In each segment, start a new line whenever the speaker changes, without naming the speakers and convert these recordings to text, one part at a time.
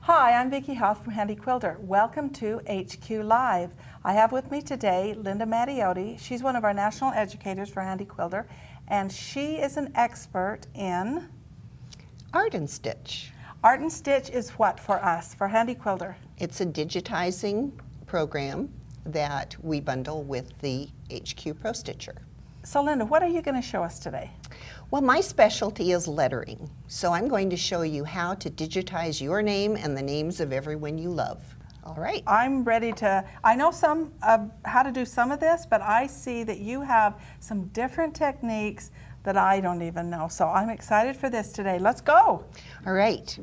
Hi, I'm Vicki Hoth from Handi Quilter. Welcome to HQ Live. I have with me today Linda Matteotti. She's one of our national educators for Handi Quilter, and she is an expert in
Art and Stitch.
Art and Stitch is what for us, for Handi Quilter?
It's a digitizing program that we bundle with the HQ Pro Stitcher.
So Linda, what are you going to show us today?
Well, my specialty is lettering, so I'm going to show you how to digitize your name and the names of everyone you love. All right.
I'm ready to, I know some of how to do some of this, but I see that you have some different techniques that I don't even know. So I'm excited for this today. Let's go.
All right.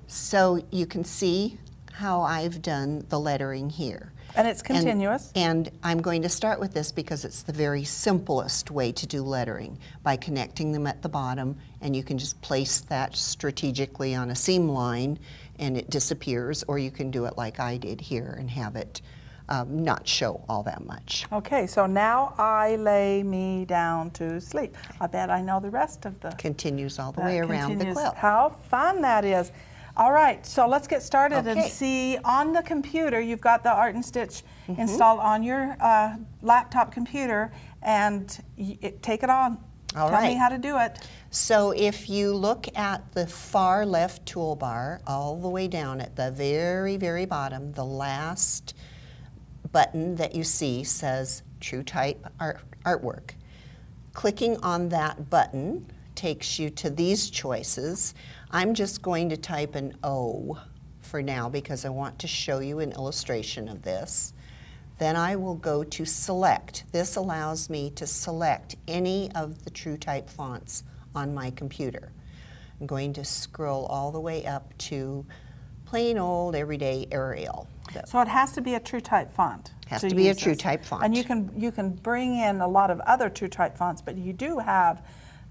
So you can see how I've done the lettering here.
And it's continuous.
And I'm going to start with this because it's the very simplest way to do lettering, by connecting them at the bottom, and you can just place that strategically on a seam line and it disappears, or you can do it like I did here and have it not show all that much.
Okay, so now I lay me down to sleep. I bet I know the rest of the...
Continues all the way around the quilt.
How fun that is. All right, so let's get started and see. On the computer, you've got the Art and Stitch installed on your laptop computer, and take it on.
All
Tell
right.
me how to do it.
So if you look at the far left toolbar, all the way down at the very, very bottom, the last button that you see says TrueType Artwork. Clicking on that button takes you to these choices. I'm just going to type an O for now because I want to show you an illustration of this. Then I will go to Select. This allows me to select any of the TrueType fonts on my computer. I'm going to scroll all the way up to plain old everyday Arial.
So it has to be a TrueType font.
Has to be a TrueType font.
And you can bring in a lot of other TrueType fonts, but you do have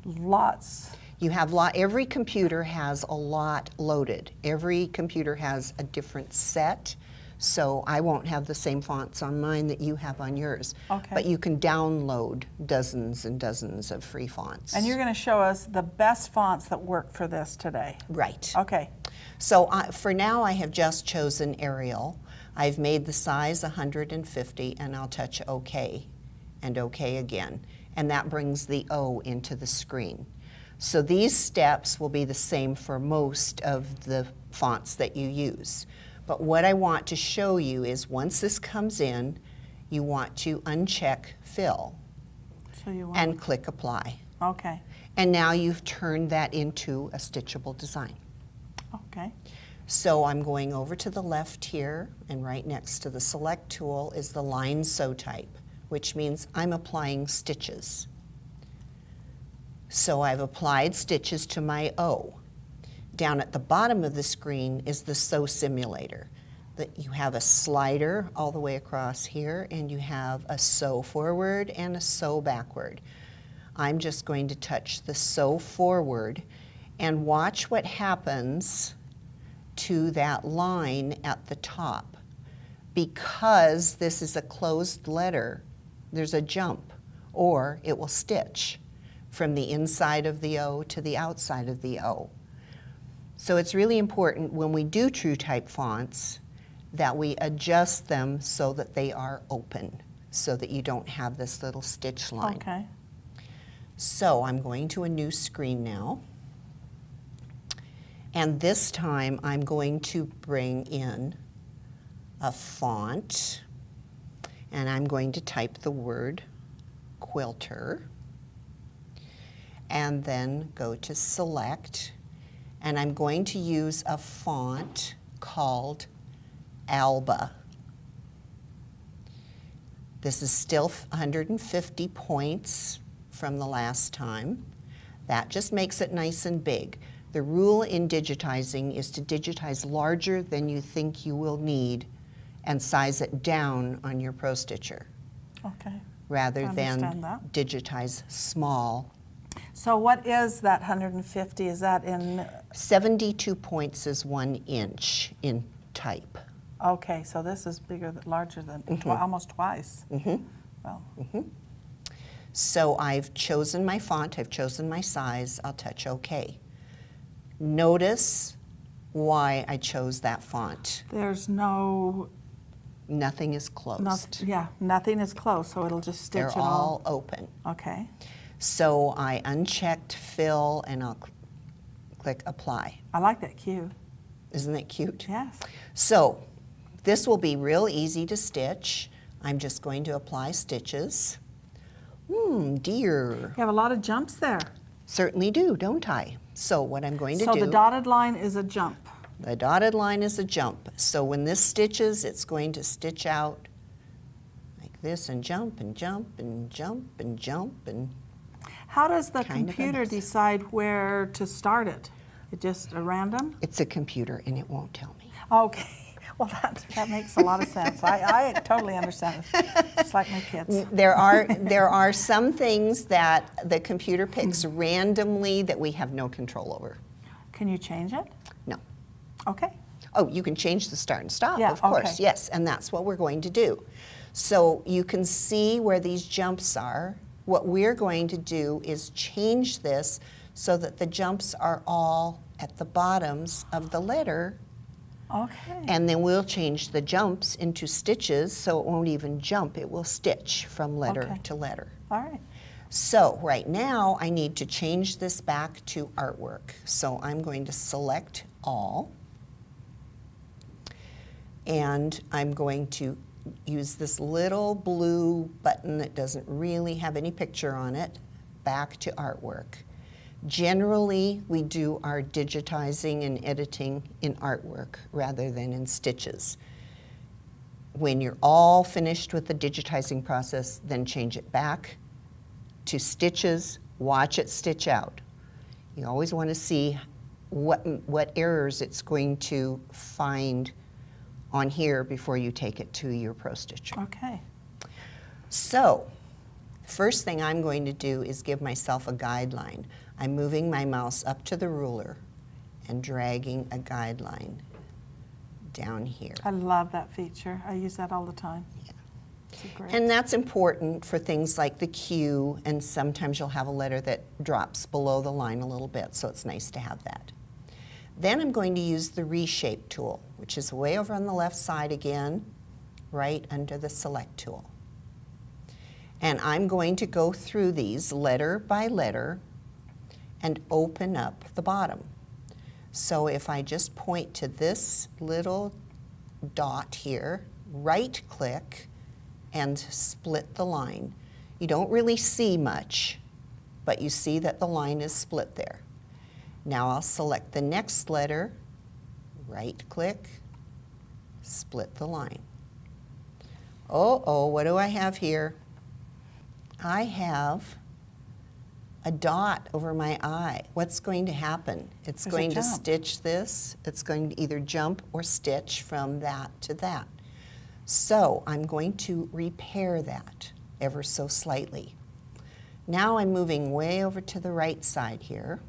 lots.
You have every computer has a lot loaded. Every computer has a different set, so I won't have the same fonts on mine that you have on yours.
Okay.
But you can download dozens and dozens of free fonts.
And you're going to show us the best fonts that work for this today.
Right.
Okay.
So for now I have just chosen Arial. I've made the size 150 and I'll touch OK and OK again. And that brings the O into the screen. So these steps will be the same for most of the fonts that you use. But what I want to show you is once this comes in, you want to uncheck Fill and click Apply.
Okay.
And now you've turned that into a stitchable design.
Okay.
So I'm going over to the left here, and right next to the Select tool is the Line Sew Type, which means I'm applying stitches. So I've applied stitches to my O. Down at the bottom of the screen is the Sew Simulator. You have a slider all the way across here, and you have a sew forward and a sew backward. I'm just going to touch the sew forward and watch what happens to that line at the top. Because this is a closed letter, there's a jump, or it will stitch from the inside of the O to the outside of the O. So it's really important when we do TrueType fonts that we adjust them so that they are open, so that you don't have this little stitch line.
Okay.
So I'm going to a new screen now. And this time I'm going to bring in a font, and I'm going to type the word Quilter, and then go to Select, and I'm going to use a font called Alba. This is still 150 points from the last time. That just makes it nice and big. The rule in digitizing is to digitize larger than you think you will need and size it down on your Pro Stitcher.
Okay.
Rather than digitize small.
So what is that 150? Is that in?
72 points is 1 inch in type.
Okay, so this is bigger, larger than almost twice. Well.
So I've chosen my font, I've chosen my size, I'll touch OK. Notice why I chose that font.
There's no,
Nothing is closed.
yeah, nothing is closed, so it'll just stitch
They're
it
all open.
Okay.
So I unchecked fill and I'll click apply.
I like that cue.
Isn't that cute?
Yes.
So this will be real easy to stitch. I'm just going to apply stitches. Dear.
You have a lot of jumps there.
Certainly do, don't I? So what I'm going to do.
So the dotted line is a jump.
The dotted line is a jump. So when this stitches, it's going to stitch out like this and jump and jump and jump and jump and
How does the
kind of a
computer
mess.
decide where to start it? It just a random?
it's a computer and it won't tell me.
Okay. Well, that makes a lot of sense. I totally understand it. It's like my kids.
There are some things that the computer picks randomly that we have no control over.
Can you change it?
No.
Okay.
Oh, you can change the start and stop,
Yeah,
of course,
okay.
yes, and that's what we're going to do. So you can see where these jumps are. What we're going to do is change this so that the jumps are all at the bottoms of the letter,
Okay.
and then we'll change the jumps into stitches so it won't even jump, it will stitch from letter
Okay.
to letter.
All right.
So right now I need to change this back to artwork. So I'm going to select all, and I'm going to use this little blue button that doesn't really have any picture on it, back to artwork. Generally, we do our digitizing and editing in artwork rather than in stitches. When you're all finished with the digitizing process, then change it back to stitches, watch it stitch out. You always want to see what errors it's going to find on here before you take it to your Pro Stitcher.
Okay.
So, first thing I'm going to do is give myself a guideline. I'm moving my mouse up to the ruler and dragging a guideline down here.
I love that feature. I use that all the time.
Yeah.
It's great.
And that's important for things like the Q, and sometimes you'll have a letter that drops below the line a little bit, so it's nice to have that. Then I'm going to use the Reshape tool, which is way over on the left side again, right under the Select tool. And I'm going to go through these letter by letter and open up the bottom. So if I just point to this little dot here, right-click, and split the line. You don't really see much, but you see that the line is split there. Now I'll select the next letter, right-click, split the line. Oh, what do I have here? I have a dot over my eye. What's going to happen? It's
There's a
going to
jump.
stitch this. It's going to either jump or stitch from that to that. So I'm going to repair that ever so slightly. Now I'm moving way over to the right side here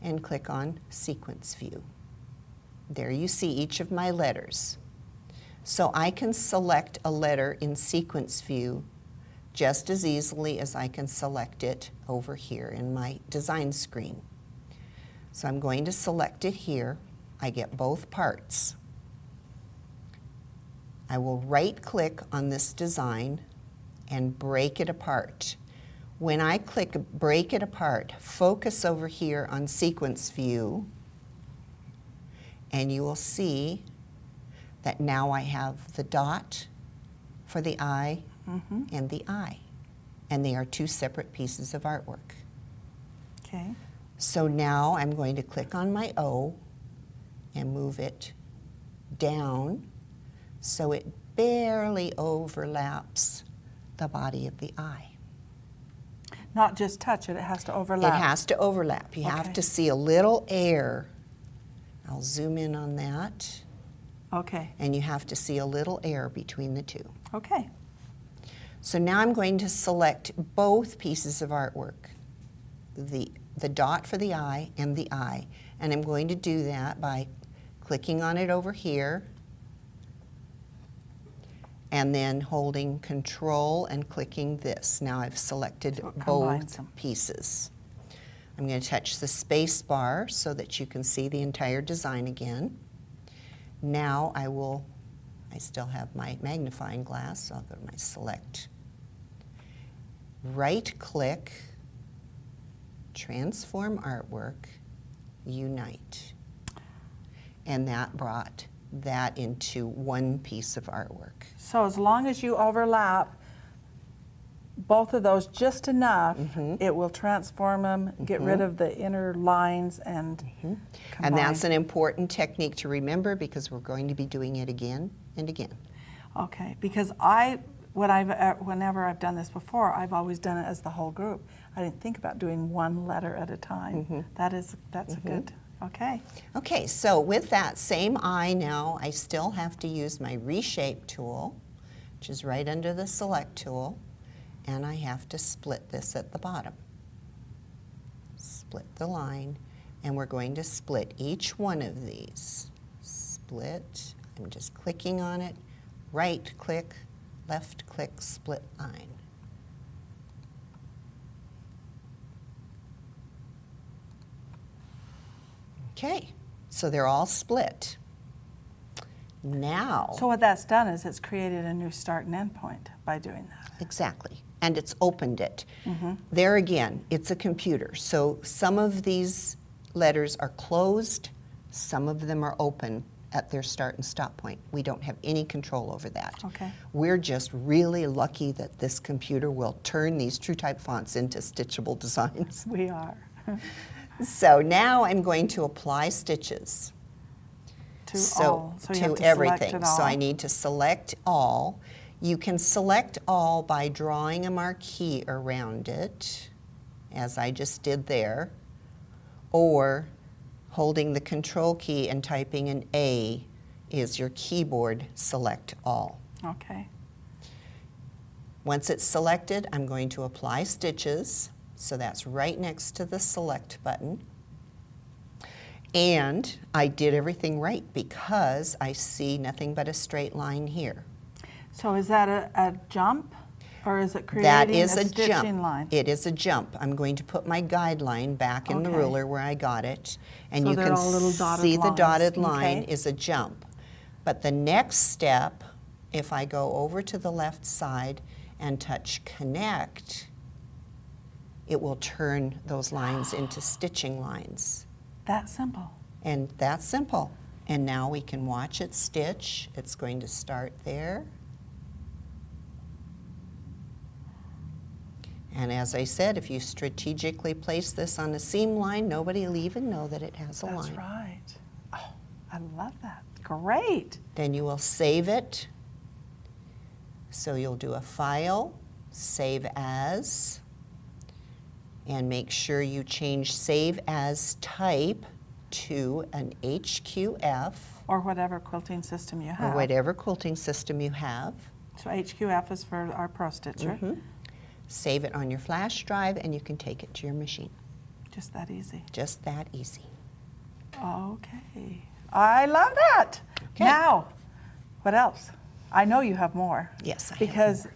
and click on Sequence View. There you see each of my letters. So I can select a letter in Sequence View just as easily as I can select it over here in my design screen. So I'm going to select it here. I get both parts. I will right-click on this design and break it apart. When I click Break It Apart, focus over here on Sequence View, and you will see that now I have the dot for the eye and the eye, and they are two separate pieces of artwork.
Okay.
So now I'm going to click on my O and move it down so it barely overlaps the body of the eye.
Not just touch it, it has to overlap.
It has to overlap. You have
Okay.
to see a little air. I'll zoom in on that.
Okay.
And you have to see a little air between the two.
Okay.
So now I'm going to select both pieces of artwork, the dot for the eye and the eye. And I'm going to do that by clicking on it over here and then holding Control and clicking this. Now I've selected
So it combines
both
them.
pieces. I'm going to touch the space bar so that you can see the entire design again. Now I still have my magnifying glass, so I'll go to my select. Right-click, Transform Artwork, Unite. And that brought that into one piece of artwork.
So as long as you overlap both of those just enough, it will transform them, get rid of the inner lines, and
And that's an important technique to remember because we're going to be doing it again and again.
Okay, because whenever I've done this before, I've always done it as the whole group. I didn't think about doing one letter at a time. That's a good, okay.
Okay, so with that same eye now, I still have to use my reshape tool, which is right under the select tool, and I have to split this at the bottom. Split the line, and we're going to split each one of these. Split, I'm just clicking on it, right click, left click, split line. Okay, so they're all split. Now.
So what that's done is it's created a new start and end point by doing that.
Exactly, and it's opened it. There again, it's a computer, so some of these letters are closed, some of them are open at their start and stop point. We don't have any control over that.
Okay.
We're just really lucky that this computer will turn these TrueType fonts into stitchable designs.
We are.
So now I'm going to apply stitches.
To all. So you have to
everything.
select it all.
So I need to select all. You can select all by drawing a marquee around it, as I just did there, or holding the Control key and typing an A is your keyboard select all.
Okay.
Once it's selected, I'm going to apply stitches. So that's right next to the select button. And I did everything right because I see nothing but a straight line here.
So is that a jump, or is it creating
That is
a
a
stitching
jump.
line?
It is a jump. I'm going to put my guideline back in the
Okay.
ruler where I got it. And
So
you
they're
can
all little dotted
see the
lines.
dotted line
Okay.
is a jump. But the next step, if I go over to the left side and touch connect, it will turn those lines into stitching lines.
That simple.
And that's simple. And now we can watch it stitch. It's going to start there. And as I said, if you strategically place this on a seam line, nobody will even know that it has a line.
That's right. Oh, I love that. Great.
Then you will save it. So you'll do a File, Save As, and make sure you change Save As Type to an HQF.
Or whatever quilting system you have.
Or whatever quilting system you have.
So HQF is for our Pro Stitcher.
Save it on your flash drive, and you can take it to your machine.
Just that easy.
Just that easy.
Okay. I love that.
Okay.
Now, what else? I know you have more.
Yes, I have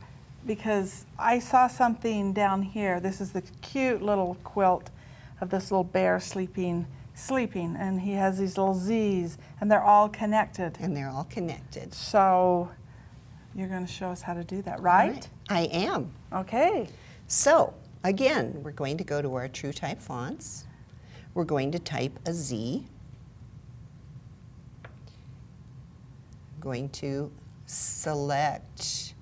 Because I saw something down here. This is the cute little quilt of this little bear sleeping, and he has these little Z's, and they're all connected.
And they're all connected.
So you're going to show us how to do that, right?
I am.
Okay.
So, again, we're going to go to our TrueType fonts. We're going to type a Z. I'm going to select,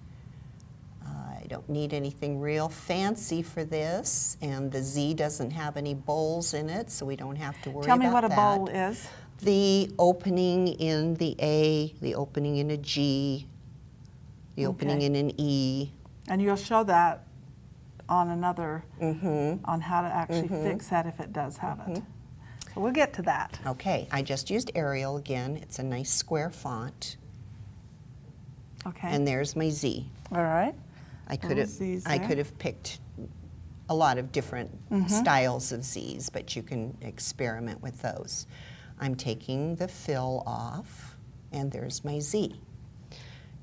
I don't need anything real fancy for this, and the Z doesn't have any bowls in it, so we don't have to worry about that.
Tell me what a bowl is.
The opening in the A, the opening in a G, the opening in an E.
And you'll show that on another, on how to actually fix that if it does have it. So we'll get to that.
Okay, I just used Arial again. It's a nice square font.
Okay.
And there's my Z.
All right.
I could
Z's
have
there.
picked a lot of different styles of Z's, but you can experiment with those. I'm taking the fill off, and there's my Z.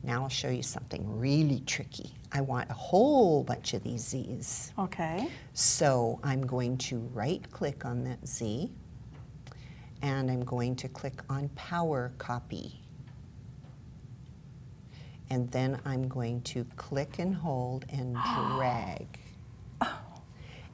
Now I'll show you something really tricky. I want a whole bunch of these Z's.
Okay.
So I'm going to right-click on that Z, and I'm going to click on Power Copy. And then I'm going to click and hold and drag.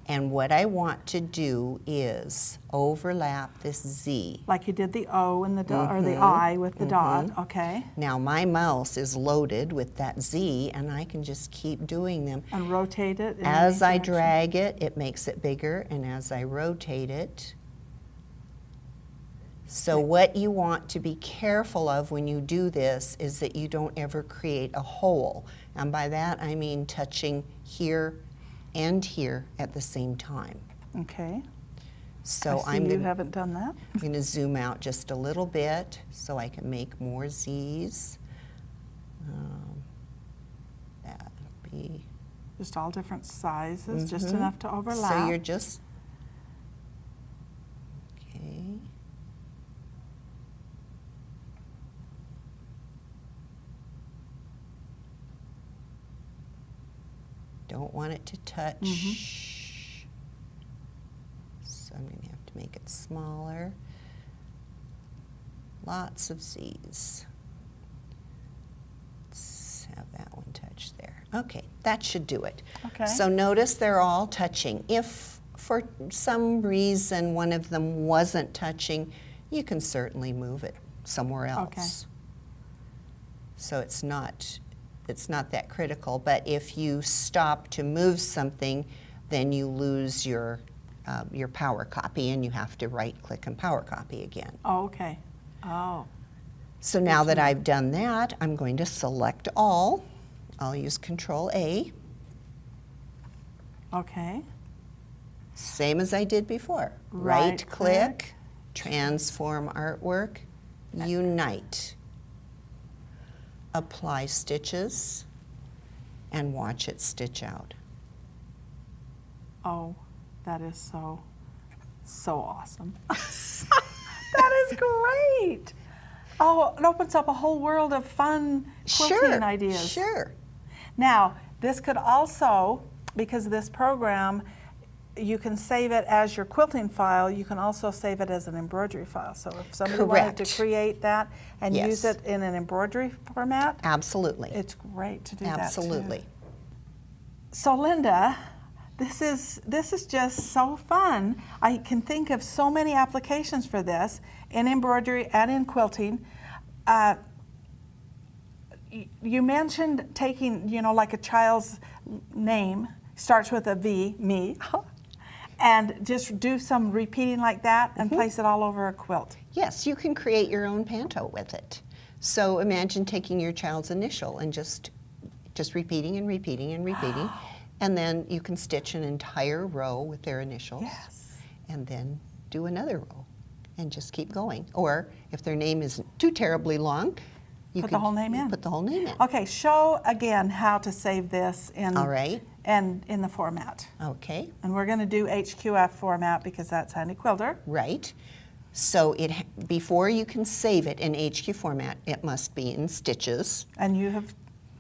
And what I want to do is overlap this Z.
Like you did the O and the dot, or the I with the dot, okay.
Now my mouse is loaded with that Z, and I can just keep doing them.
And rotate it.
As I drag it, it makes it bigger, and as I rotate it. So what you want to be careful of when you do this is that you don't ever create a hole. And by that I mean touching here and here at the same time.
Okay.
So
you haven't done that.
I'm going to zoom out just a little bit so I can make more Z's. That'll be
just all different sizes, just enough to overlap.
So you're just okay. Don't want it to touch. So I'm going to have to make it smaller. Lots of Z's. Let's have that one touch there. Okay, that should do it.
Okay.
So notice they're all touching. If for some reason one of them wasn't touching, you can certainly move it somewhere else.
Okay.
So it's not that critical, but if you stop to move something, then you lose your power copy, and you have to right-click and power copy again.
Oh, okay. Oh.
So now that I've done that, I'm going to select all. I'll use Control A.
Okay.
Same as I did before. Right-click, Transform Artwork, Unite. Apply stitches, and watch it stitch out.
Oh, that is so awesome. That is great. Oh, it opens up a whole world of fun quilting ideas.
Sure.
Now, this could also, because of this program, you can save it as your quilting file. You can also save it as an embroidery file. So if somebody wanted to create that and use it in an embroidery format,
absolutely,
it's great to do
absolutely.
that too. So Linda, this is just so fun. I can think of so many applications for this in embroidery and in quilting. You mentioned taking, like a child's name, starts with a V, me, and just do some repeating like that and place it all over a quilt.
Yes, you can create your own panto with it. So imagine taking your child's initial and just repeating and repeating and repeating, and then you can stitch an entire row with their initials.
Yes.
And then do another row and just keep going. Or if their name isn't too terribly long, you
put the whole name in.
Put the whole name in.
Okay, show again how to save this in and in the format.
Okay.
And we're going to do HQF format because that's Handi Quilter.
Right. So before you can save it in HQ format, it must be in stitches.
And you have...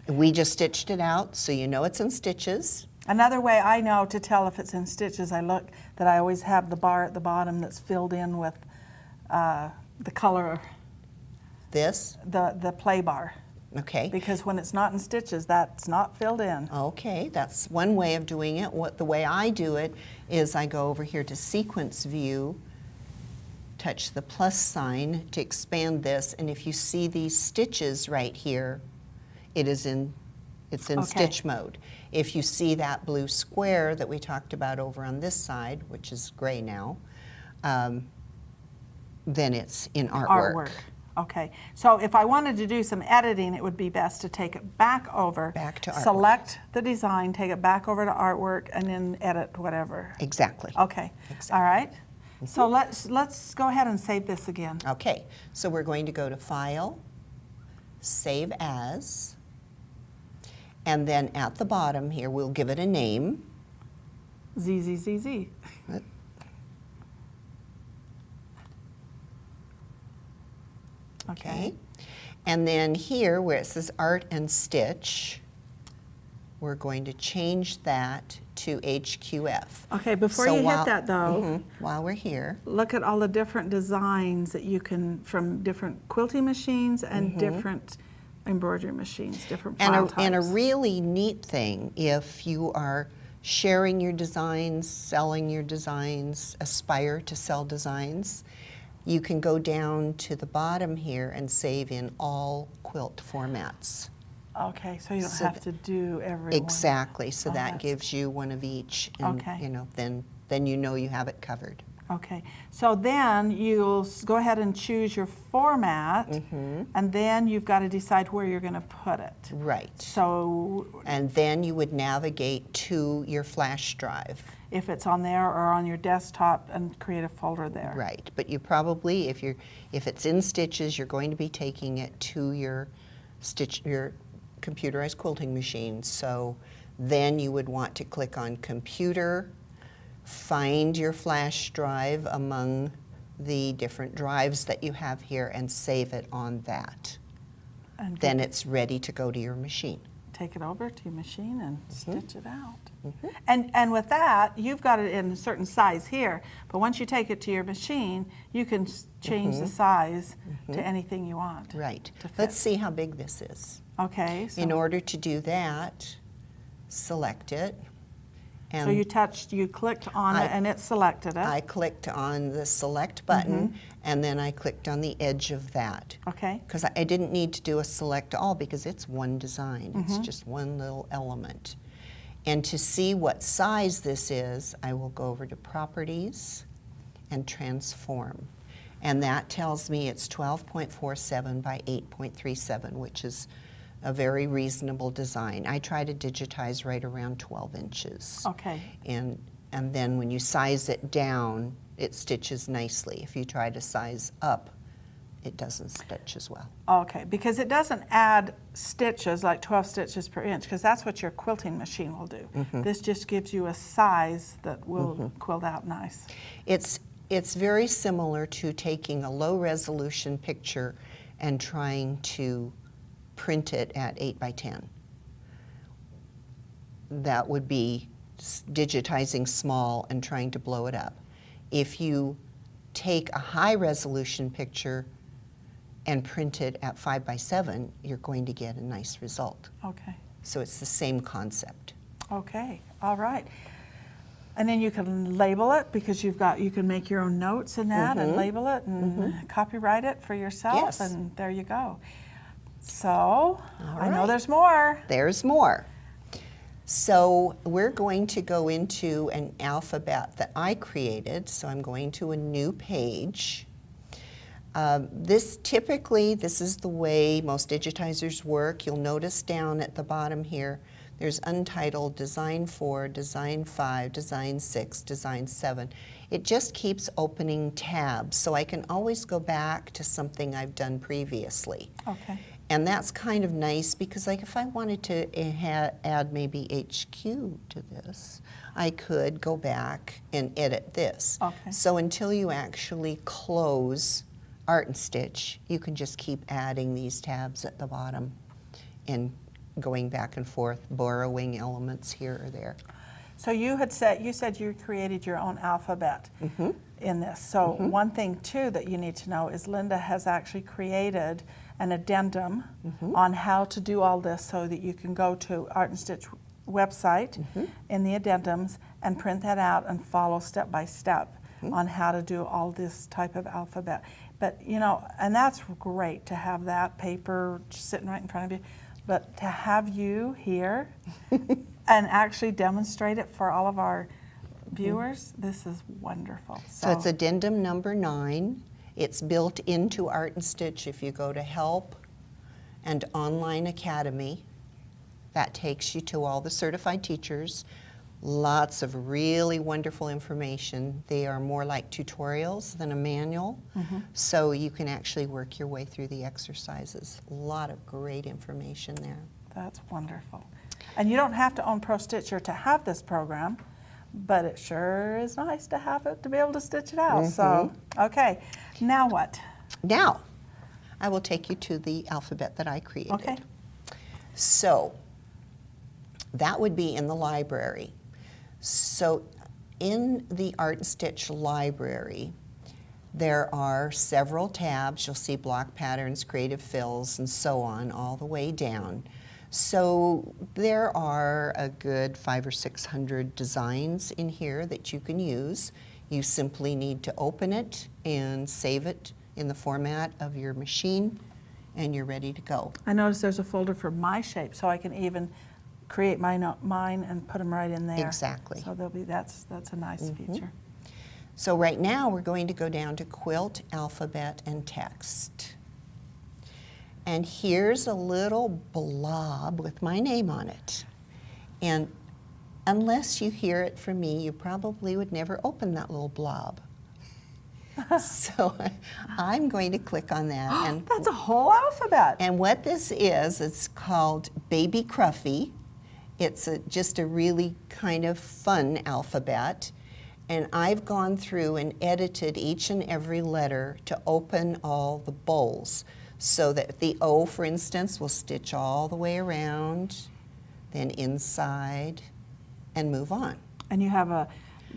We just stitched it out, so you know it's in stitches.
Another way I know to tell if it's in stitches, I look that I always have the bar at the bottom that's filled in with the color.
This?
The play bar.
Okay.
Because when it's not in stitches, that's not filled in.
Okay, that's one way of doing it. The way I do it is I go over here to Sequence View, touch the plus sign to expand this, and if you see these stitches right here, it's in stitch mode. If you see that blue square that we talked about over on this side, which is gray now, then it's in artwork.
Okay, so if I wanted to do some editing, it would be best to take it back over.
Back to artwork.
Select the design, take it back over to artwork, and then edit whatever.
Exactly.
Okay, all right. So let's go ahead and save this again.
Okay, so we're going to go to File, Save As, and then at the bottom here, we'll give it a name.
ZZZZ.
Okay. And then here where it says Art and Stitch, we're going to change that to HQF.
Okay, before
So
you
while-
hit that though,
while we're here,
look at all the different designs that you can, from different quilting machines and different embroidery machines, different file
and a
types.
really neat thing, if you are sharing your designs, selling your designs, aspire to sell designs, you can go down to the bottom here and save in all quilt formats.
Okay, so you don't
So
have to do every one.
Exactly, so
Oh,
that
that's-
gives you one of each, and
Okay.
you know, then you know you have it covered.
Okay, so then you'll go ahead and choose your format, and then you've got to decide where you're going to put it.
Right.
So
And then you would navigate to your flash drive.
if it's on there or on your desktop, and create a folder there.
Right, but you probably, if it's in Stitches, you're going to be taking it to your computerized quilting machine. So then you would want to click on Computer, find your flash drive among the different drives that you have here, and save it on that.
And
Then it's ready to go to your machine.
take it over to your machine and stitch it out. And with that, you've got it in a certain size here, but once you take it to your machine, you can change the size to anything you want.
Right.
to fit.
Let's see how big this is.
Okay, so,
In order to do that, select it. And
so you clicked on it and it selected it.
I clicked on the select button, and then I clicked on the edge of that.
Okay.
Because I didn't need to do a select all because it's one design. It's just one little element. And to see what size this is, I will go over to Properties and Transform. And that tells me it's 12.47 by 8.37, which is a very reasonable design. I try to digitize right around 12 inches.
Okay.
And then when you size it down, it stitches nicely. If you try to size up, it doesn't stitch as well.
Okay, because it doesn't add stitches, like 12 stitches per inch, because that's what your quilting machine will do. This just gives you a size that will quilt out nice.
It's very similar to taking a low resolution picture and trying to print it at 8 by 10. That would be digitizing small and trying to blow it up. If you take a high resolution picture and print it at 5 by 7, you're going to get a nice result.
Okay.
So it's the same concept.
Okay, all right. And then you can label it, because you can make your own notes in that and label it and copyright it for yourself,
Yes.
and there you go. So, I know
right.
there's more.
There's more. So we're going to go into an alphabet that I created. So I'm going to a new page. This is the way most digitizers work. You'll notice down at the bottom here, there's Untitled, Design 4, Design 5, Design 6, Design 7. It just keeps opening tabs, so I can always go back to something I've done previously.
Okay.
And that's kind of nice because, like, if I wanted to add maybe HQ to this, I could go back and edit this.
Okay.
So until you actually close Art and Stitch, you can just keep adding these tabs at the bottom and going back and forth, borrowing elements here or there.
So you said you created your own alphabet in this. So one thing too that you need to know is Linda has actually created an addendum on how to do all this, so that you can go to Art and Stitch website in the addendums and print that out and follow step by step on how to do all this type of alphabet. But you know, and that's great to have that paper just sitting right in front of you, but to have you here and actually demonstrate it for all of our viewers, this is wonderful.
So it's addendum number 9. It's built into Art and Stitch. If you go to Help and Online Academy, that takes you to all the certified teachers. Lots of really wonderful information. They are more like tutorials than a manual, so you can actually work your way through the exercises. A lot of great information there.
That's wonderful. And you don't have to own Pro Stitcher to have this program, but it sure is nice to have it to be able to stitch it out. So, okay, now what?
Now, I will take you to the alphabet that I created.
Okay.
So that would be in the library. So in the Art and Stitch library, there are several tabs. You'll see block patterns, creative fills, and so on, all the way down. So there are a good 500 or 600 designs in here that you can use. You simply need to open it and save it in the format of your machine, and you're ready to go.
I noticed there's a folder for my shape, so I can even create mine and put them right in there.
Exactly.
So they'll be, that's a nice feature.
So right now we're going to go down to Quilt, Alphabet, and Text. And here's a little blob with my name on it. And unless you hear it from me, you probably would never open that little blob. So I'm going to click on that. And
That's a whole alphabet.
And what this is, it's called Baby Cruffy. It's just a really kind of fun alphabet. And I've gone through and edited each and every letter to open all the bowls. So that the O, for instance, will stitch all the way around, then inside, and move on.
And you have a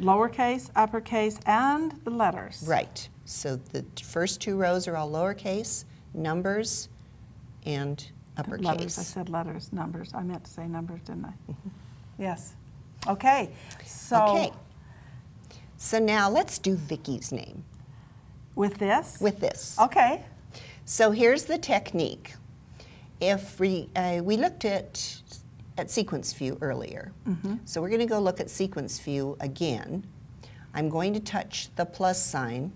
lowercase, uppercase, and the letters.
Right. So the first two rows are all lowercase, numbers, and uppercase.
Letters. I said letters, numbers. I meant to say numbers, didn't I? Yes. Okay. So
Okay. So now let's do Vicky's name
with this?
with this.
Okay.
So here's the technique. If we looked at sequence view earlier, so we're going to go look at sequence view again. I'm going to touch the plus sign,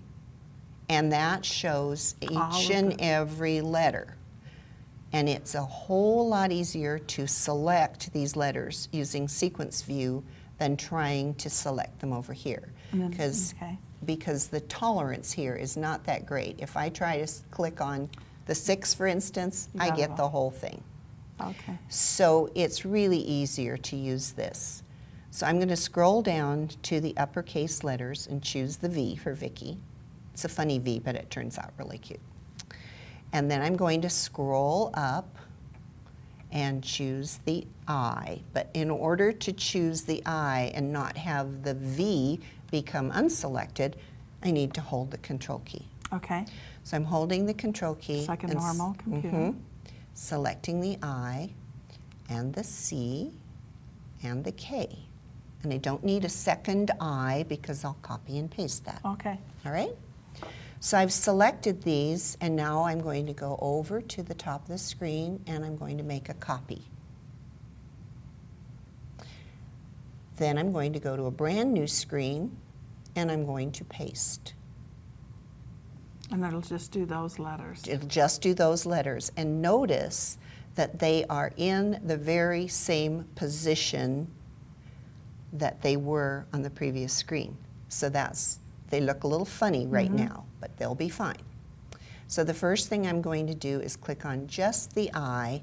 and that shows each and every letter. And it's a whole lot easier to select these letters using sequence view than trying to select them over here. Because the tolerance here is not that great. If I try to click on the 6, for instance, I get the whole thing.
Okay.
So it's really easier to use this. So I'm going to scroll down to the uppercase letters and choose the V for Vicky. It's a funny V, but it turns out really cute. And then I'm going to scroll up and choose the I. But in order to choose the I and not have the V become unselected, I need to hold the control key.
Okay.
So I'm holding the control key.
It's like a normal computer.
Selecting the I and the C and the K. And I don't need a second I because I'll copy and paste that.
Okay.
All right? So I've selected these, and now I'm going to go over to the top of the screen and I'm going to make a copy. Then I'm going to go to a brand new screen and I'm going to paste.
And it'll just do those letters.
It'll just do those letters. And notice that they are in the very same position that they were on the previous screen. So they look a little funny right now, but they'll be fine. So the first thing I'm going to do is click on just the I,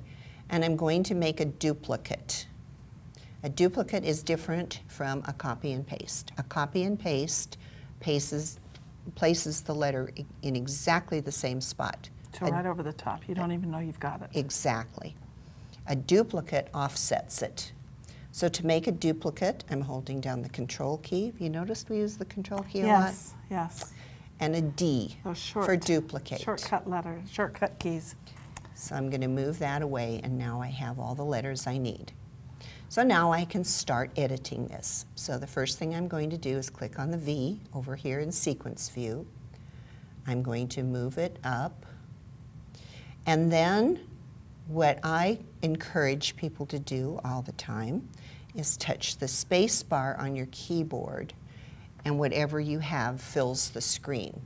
and I'm going to make a duplicate. A duplicate is different from a copy and paste. A copy and paste places the letter in exactly the same spot.
So right over the top. You don't even know you've got it.
Exactly. A duplicate offsets it. So to make a duplicate, I'm holding down the control key. Have you noticed we use the control key a lot?
Yes, yes.
And a D for duplicate.
Shortcut keys.
So I'm going to move that away, and now I have all the letters I need. So now I can start editing this. So the first thing I'm going to do is click on the V over here in sequence view. I'm going to move it up. And then what I encourage people to do all the time is touch the space bar on your keyboard, and whatever you have fills the screen.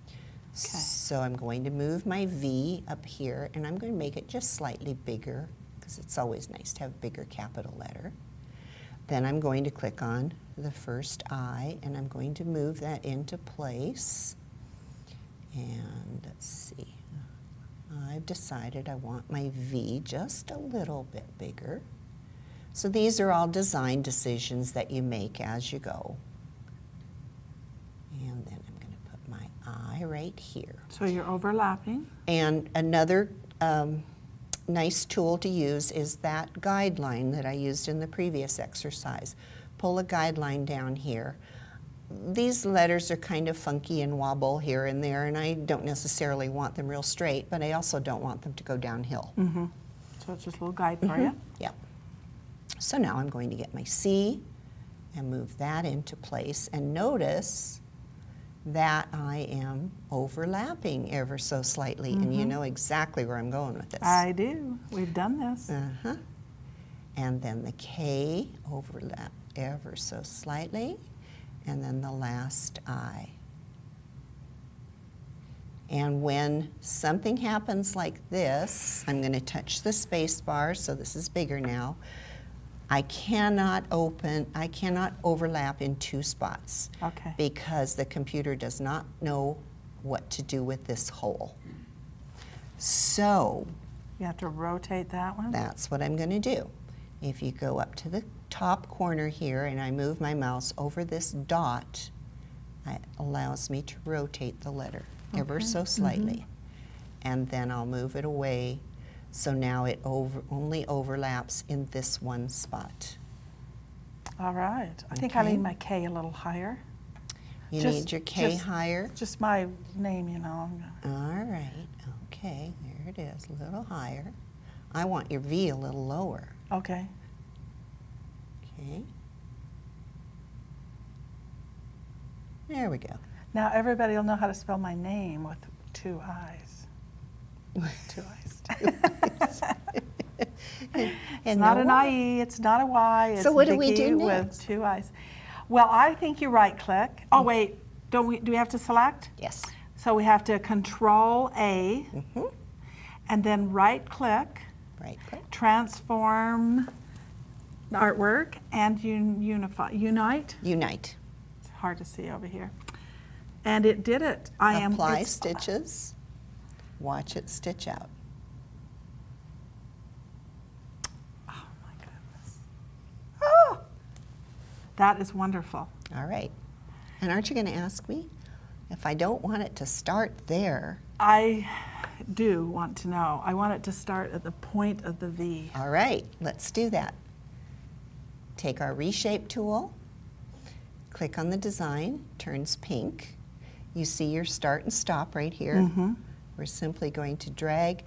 Okay. So I'm going to move my V up here, and I'm going to make it just slightly bigger, because it's always nice to have a bigger capital letter. Then I'm going to click on the first I, and I'm going to move that into place. And let's see. I've decided I want my V just a little bit bigger. So these are all design decisions that you make as you go. And then I'm going to put my I eye right here.
So you're overlapping.
And another nice tool to use is that guideline that I used in the previous exercise. Pull a guideline down here. These letters are kind of funky and wobble here and there, and I don't necessarily want them real straight, but I also don't want them to go downhill.
Mm-hmm. So it's just a little guide for you.
Yeah. So now I'm going to get my C and move that into place, and notice that I am overlapping ever so slightly, and you know exactly where I'm going with this.
I do. We've done this.
And then the K overlap ever so slightly, and then the last I. And when something happens like this, I'm going to touch the space bar, so this is bigger now. I cannot overlap in two spots.
Okay.
Because the computer does not know what to do with this hole. So
You have to rotate that one.
that's what I'm going to do. If you go up to the top corner here and I move my mouse over this dot, it allows me to rotate the letter ever so slightly. And then I'll move it away, so now it only overlaps in this one spot.
All right. I think I need my K a little higher.
You need your K higher?
Just my name, you know.
All right, okay, there it is, a little higher. I want your V a little lower.
Okay.
Okay. There we go.
Now everybody will know how to spell my name with two I's. Two I's. It's not an IE, it's not a Y, it's
So what do we
Vicky
do
with
next?
two I's. Well, I think you right click. Oh wait, do we have to select?
Yes.
So we have to Control A and then right click, transform artwork, and unite.
Unite.
It's hard to see over here. And it did it.
Apply stitches. Watch it stitch out.
Oh my goodness. Oh, that is wonderful.
All right. And aren't you going to ask me if I don't want it to start there?
I do want to know. I want it to start at the point of the V.
All right, let's do that. Take our reshape tool, click on the design, turns pink. You see your start and stop right here. We're simply going to drag.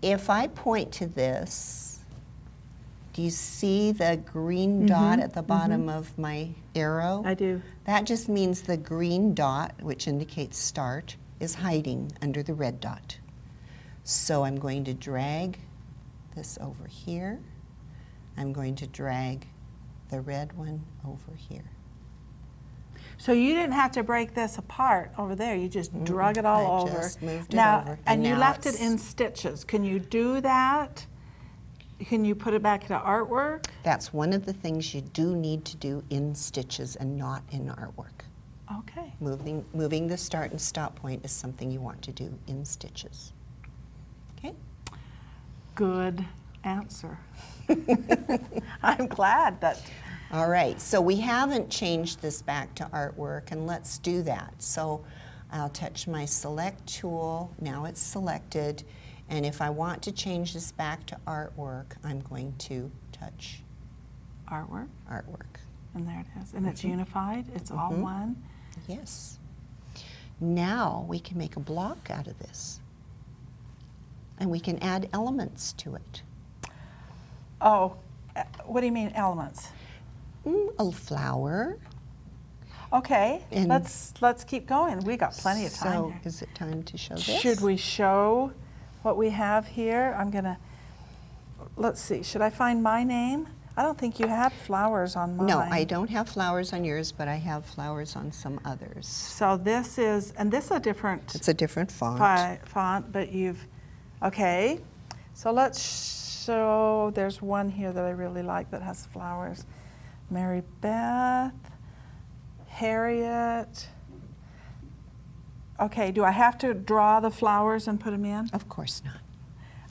If I point to this, do you see the green dot at the bottom of my arrow?
I do.
That just means the green dot, which indicates start, is hiding under the red dot. So I'm going to drag this over here. I'm going to drag the red one over here.
So you didn't have to break this apart over there. You just drug it all over.
I just moved it
now,
over.
And you
now
left it in stitches. Can you do that? Can you put it back into artwork?
That's one of the things you do need to do in stitches and not in artwork.
Okay.
Moving the start and stop point is something you want to do in stitches. Okay?
Good answer. I'm glad that.
All right, so we haven't changed this back to artwork, and let's do that. So I'll touch my select tool. Now it's selected, and if I want to change this back to artwork, I'm going to touch
Artwork.
artwork.
And there it is. And it's unified. It's all one.
Yes. Now we can make a block out of this, and we can add elements to it.
Oh, what do you mean elements?
A flower.
Okay,
And
let's keep going. We got plenty of time
So
here.
is it time to show this?
Should we show what we have here? Let's see, should I find my name? I don't think you had flowers on mine.
No, I don't have flowers on yours, but I have flowers on some others.
So this is a different
It's a different font.
font, but okay. So let's show, there's one here that I really like that has flowers. Mary Beth, Harriet. Okay, do I have to draw the flowers and put them in?
Of course not.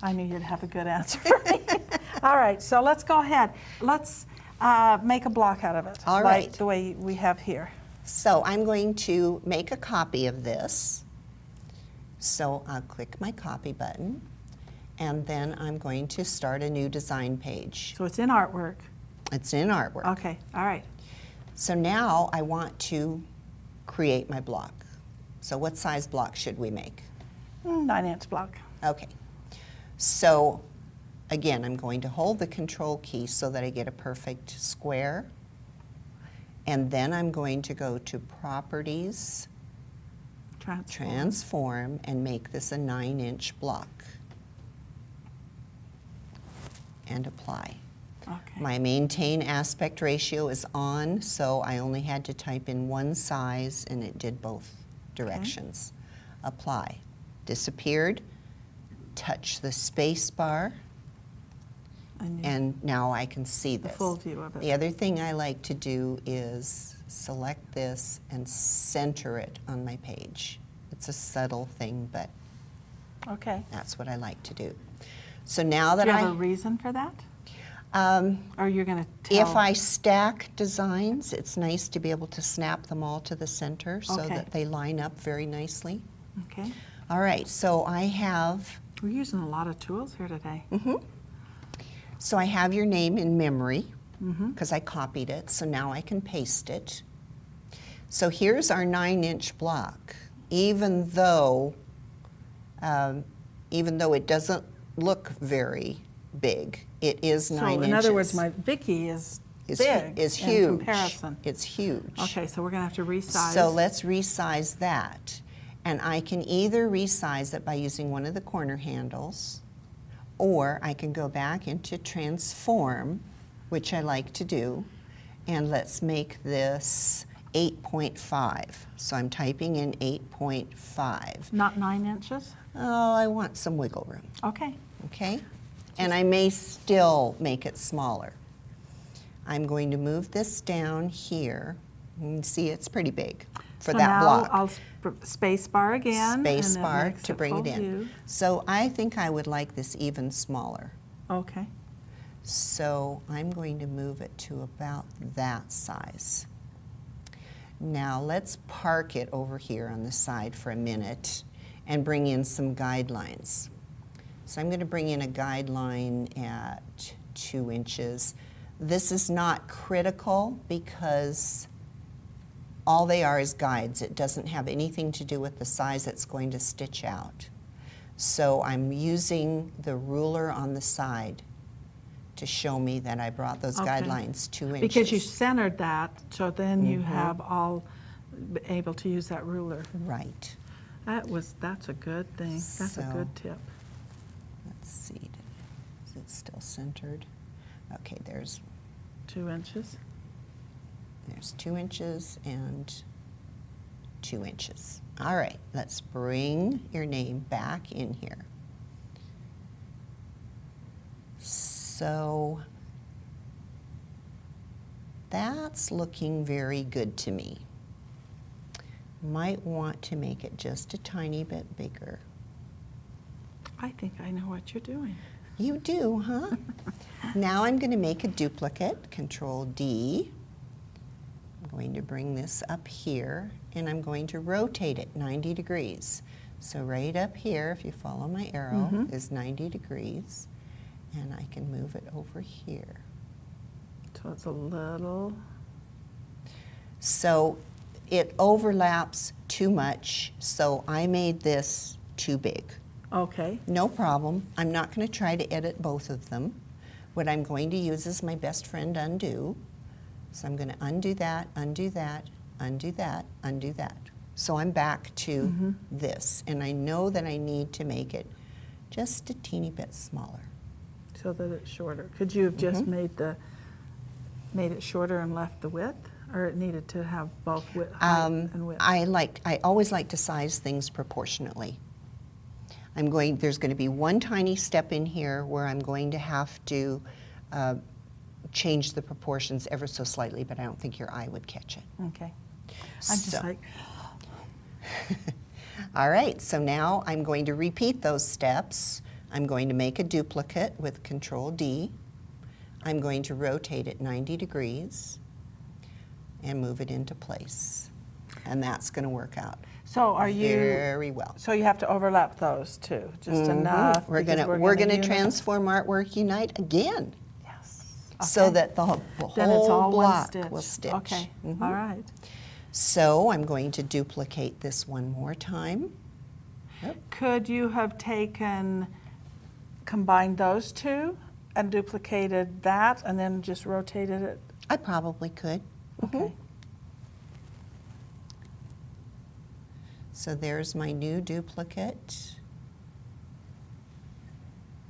I knew you'd have a good answer for me. All right, so let's go ahead. Let's make a block out of it.
All
like
right.
the way we have here.
So I'm going to make a copy of this. So I'll click my copy button, and then I'm going to start a new design page.
So it's in Artwork.
It's in Artwork.
Okay, all right.
So now I want to create my block. So what size block should we make?
9-inch block.
Okay. So again, I'm going to hold the Control key so that I get a perfect square. And then I'm going to go to Properties, Transform, and make this a 9-inch block. And apply.
Okay.
My maintain aspect ratio is on, so I only had to type in one size and it did both directions. Apply. Disappeared. Touch the space bar, and now I can see this.
The full view of it.
The other thing I like to do is select this and center it on my page. It's a subtle thing, but
Okay.
that's what I like to do. So now that
Do you have a reason for that? Or you're going to tell?
If I stack designs, it's nice to be able to snap them all to the center so
Okay.
that they line up very nicely.
Okay.
All right, so I have
We're using a lot of tools here today.
So I have your name in memory because I copied it, so now I can paste it. So here's our 9-inch block. Even though it doesn't look very big, it is 9 inches.
So in other words, my Vicky is big
is
in
huge.
comparison.
It's huge.
Okay, so we're going to have to resize.
So let's resize that. And I can either resize it by using one of the corner handles, or I can go back into Transform, which I like to do, and let's make this 8.5. So I'm typing in 8.5.
Not 9 inches?
Oh, I want some wiggle room,
Okay.
okay? And I may still make it smaller. I'm going to move this down here. You can see it's pretty big for
So
that
now
block.
I'll space bar again.
Space
and that
bar
makes
to bring
full
it in.
view.
So I think I would like this even smaller.
Okay.
So I'm going to move it to about that size. Now let's park it over here on the side for a minute and bring in some guidelines. So I'm going to bring in a guideline at 2 inches. This is not critical because all they are is guides. It doesn't have anything to do with the size it's going to stitch out. So I'm using the ruler on the side to show me that I brought those
Okay.
guidelines 2 inches.
Because you centered that, so then you have all able to use that ruler.
Right.
That's a good thing. That's a
So-
good tip.
Let's see. Is it still centered? Okay, there's
2 inches.
2 inches and 2 inches. All right, let's bring your name back in here. So that's looking very good to me. Might want to make it just a tiny bit bigger.
I think I know what you're doing.
You do, huh? Now I'm going to make a duplicate, Control D. I'm going to bring this up here, and I'm going to rotate it 90 degrees. So right up here, if you follow my arrow, is 90 degrees, and I can move it over here.
So it's a little,
So it overlaps too much, so I made this too big.
okay.
No problem. I'm not going to try to edit both of them. What I'm going to use is my best friend undo. So I'm going to undo that, undo that, undo that, undo that. So I'm back to this, and I know that I need to make it just a teeny bit smaller.
So that it's shorter. Could you have just made it shorter and left the width, or it needed to have both height and width?
I always like to size things proportionately. There's going to be one tiny step in here where I'm going to have to change the proportions ever so slightly, but I don't think your eye would catch it.
Okay. I'm just
So-
like,
All right, so now I'm going to repeat those steps. I'm going to make a duplicate with Control D. I'm going to rotate it 90 degrees and move it into place. And that's going to work out
So are you
very well.
So you have to overlap those two, just enough.
We're
because
going to
unite.
transform Artwork Unite again.
Yes.
So
Okay.
that the
Then it's
whole
all
block
one stitch.
will stitch.
Okay. All right.
So I'm going to duplicate this one more time.
Could you have combined those two and duplicated that and then just rotated it?
I probably could.
Okay.
So there's my new duplicate.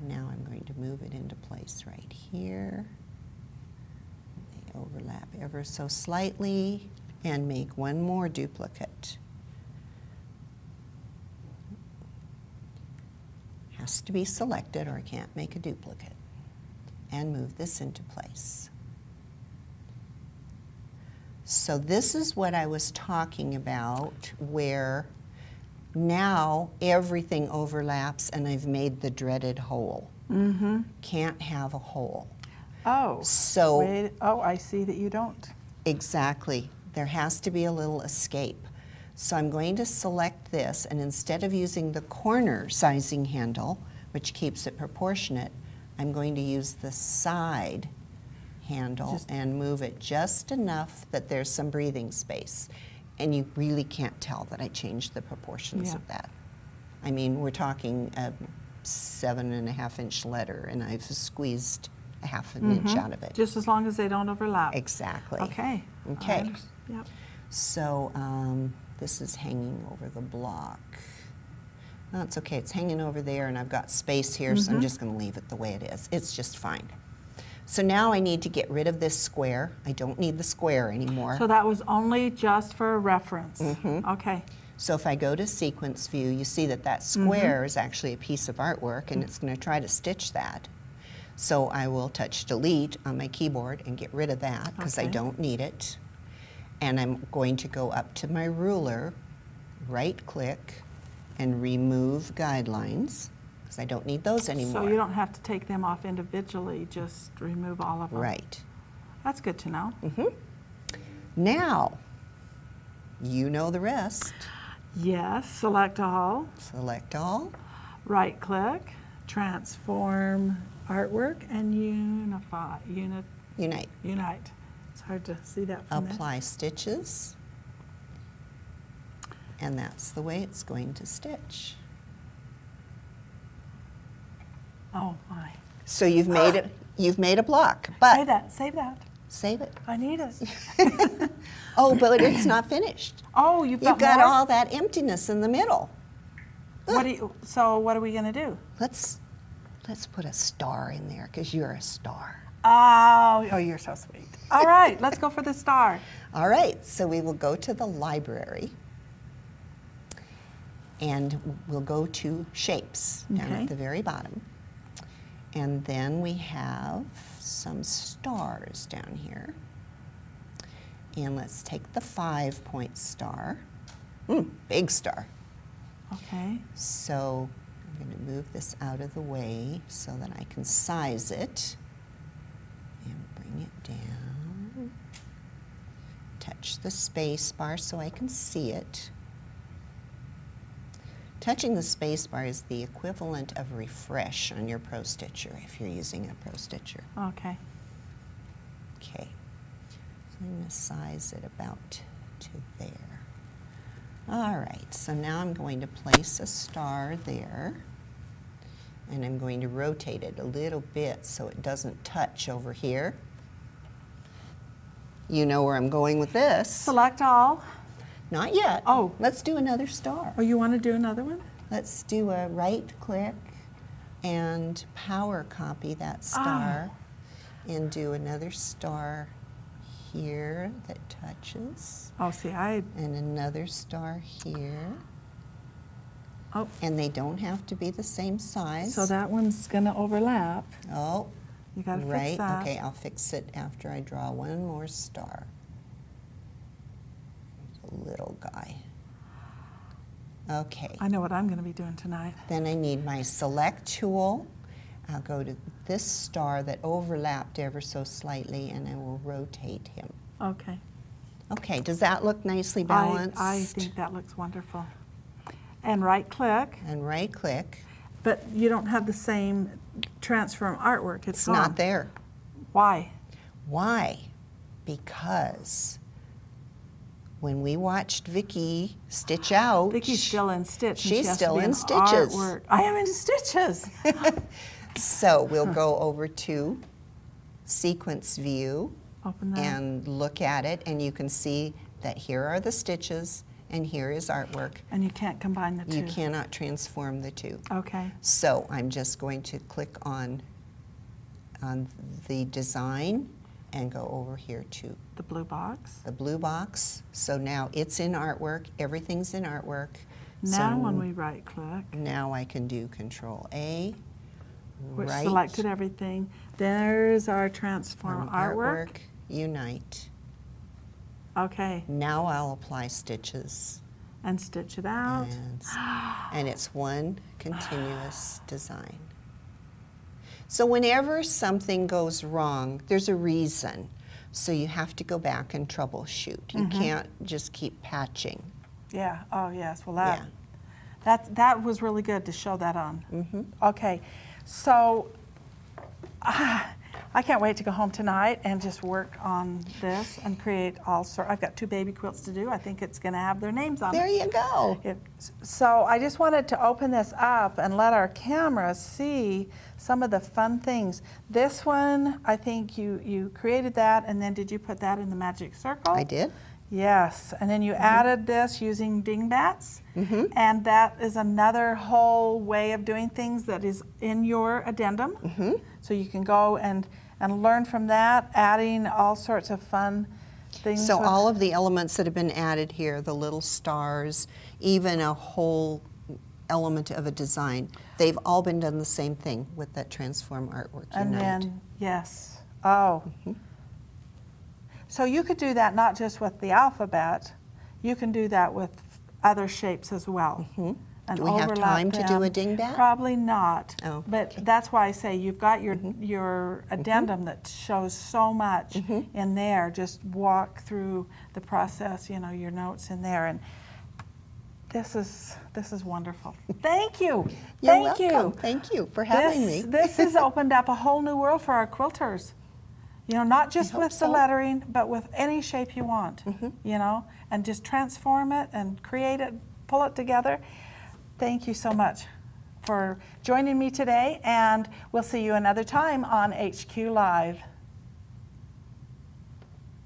Now I'm going to move it into place right here. They overlap ever so slightly and make one more duplicate. Has to be selected or I can't make a duplicate. And move this into place. So this is what I was talking about, where now everything overlaps and I've made the dreaded hole. Can't have a hole.
Oh.
So
I see that you don't.
exactly. There has to be a little escape. So I'm going to select this, and instead of using the corner sizing handle, which keeps it proportionate, I'm going to use the side handle and move it just enough that there's some breathing space. And you really can't tell that I changed the proportions of that. I mean, we're talking a 7.5-inch letter, and I've squeezed a half an inch out of it.
Just as long as they don't overlap.
Exactly.
Okay.
Okay.
Yep.
So this is hanging over the block. No, it's okay. It's hanging over there, and I've got space here, so I'm just going to leave it the way it is. It's just fine. So now I need to get rid of this square. I don't need the square anymore.
So that was only just for a reference. Okay.
So if I go to Sequence View, you see that that square is actually a piece of artwork, and it's going to try to stitch that. So I will touch Delete on my keyboard and get rid of that because I don't need it. And I'm going to go up to my ruler, right-click, and remove guidelines because I don't need those anymore.
So you don't have to take them off individually, just remove all of them.
Right.
That's good to know.
Now, you know the rest.
Yes, select all,
Select all.
right click, transform artwork, and
Unite.
unite. It's hard to see that from there.
Apply stitches. And that's the way it's going to stitch.
Oh my.
So you've made it. You've made a block, but
Save that, save that.
save it.
I need it.
Oh, but it's not finished.
Oh, you've got
You've got
more?
all that emptiness in the middle.
So what are we going to do?
Let's put a star in there because you're a star.
Oh, you're so sweet. All right, let's go for the star.
All right, so we will go to the library and we'll go to shapes down
Okay.
at the very bottom. And then we have some stars down here. And let's take the 5-point star. Big star.
Okay.
So I'm going to move this out of the way so that I can size it. And bring it down. Touch the space bar so I can see it. Touching the space bar is the equivalent of refresh on your Pro Stitcher if you're using a Pro Stitcher.
Okay.
Okay. So I'm going to size it about to there. All right, so now I'm going to place a star there. And I'm going to rotate it a little bit so it doesn't touch over here. You know where I'm going with this.
Select all.
Not yet.
Oh.
Let's do another star.
Oh, you want to do another one?
Let's do a right click and power copy that star and do another star here that touches
Oh, see,
and another star here.
Oh.
And they don't have to be the same size.
So that one's going to overlap.
Oh,
You got to
right.
fix that.
Okay, I'll fix it after I draw one more star. A little guy. Okay.
I know what I'm going to be doing tonight.
Then I need my select tool. I'll go to this star that overlapped ever so slightly and I will rotate him.
Okay.
Okay, does that look nicely balanced?
I think that looks wonderful. And right click.
And right click.
But you don't have the same Transferrin Artwork.
It's
gone.
not there.
Why?
Why? Because when we watched Vicki stitch out,
Vicki's still in stitch. And
she's
she has
still
to be
in stitches.
Artwork. I am in stitches.
So we'll go over to Sequence View.
Open that.
And look at it, and you can see that here are the stitches and here is artwork.
And you can't combine the two.
You cannot transform the two.
Okay.
So I'm just going to click on the design and go over here to
The blue box.
the blue box. So now it's in artwork, everything's in artwork.
Now
So
when we right click,
now I can do Control A,
which
right,
selected everything. There's our Transform Artwork.
Unite.
Okay.
Now I'll apply stitches.
And stitch it out.
And it's one continuous design. So whenever something goes wrong, there's a reason. So you have to go back and troubleshoot. You can't just keep patching.
Yeah. Oh, yes. Well,
Yeah.
that was really good to show that on. Okay. So I can't wait to go home tonight and just work on this and create all sorts. I've got 2 baby quilts to do. I think it's going to have their names on
There
it.
you go.
So I just wanted to open this up and let our cameras see some of the fun things. This one, I think you created that, and then did you put that in the magic circle?
I did.
Yes, and then you added this using dingbats, and that is another whole way of doing things that is in your addendum. So you can go and learn from that, adding all sorts of fun things.
So all of the elements that have been added here, the little stars, even a whole element of a design, they've all been done the same thing with that Transform Artwork Unite.
And then, yes, oh. So you could do that not just with the alphabet, you can do that with other shapes as well. And
Do we have
overlap
time to do
them.
a dingbat?
Probably not.
Oh,
But
okay.
that's why I say you've got your addendum that shows so much in there. Just walk through the process, you know, your notes in there. And this is wonderful. Thank you.
You're
Thank
welcome.
you.
Thank you for having me.
This has opened up a whole new world for our quilters. You know, not just
hope
with
so.
the lettering, but with any shape you want, you know, and just transform it and create it, pull it together. Thank you so much for joining me today, and we'll see you another time on HQ Live.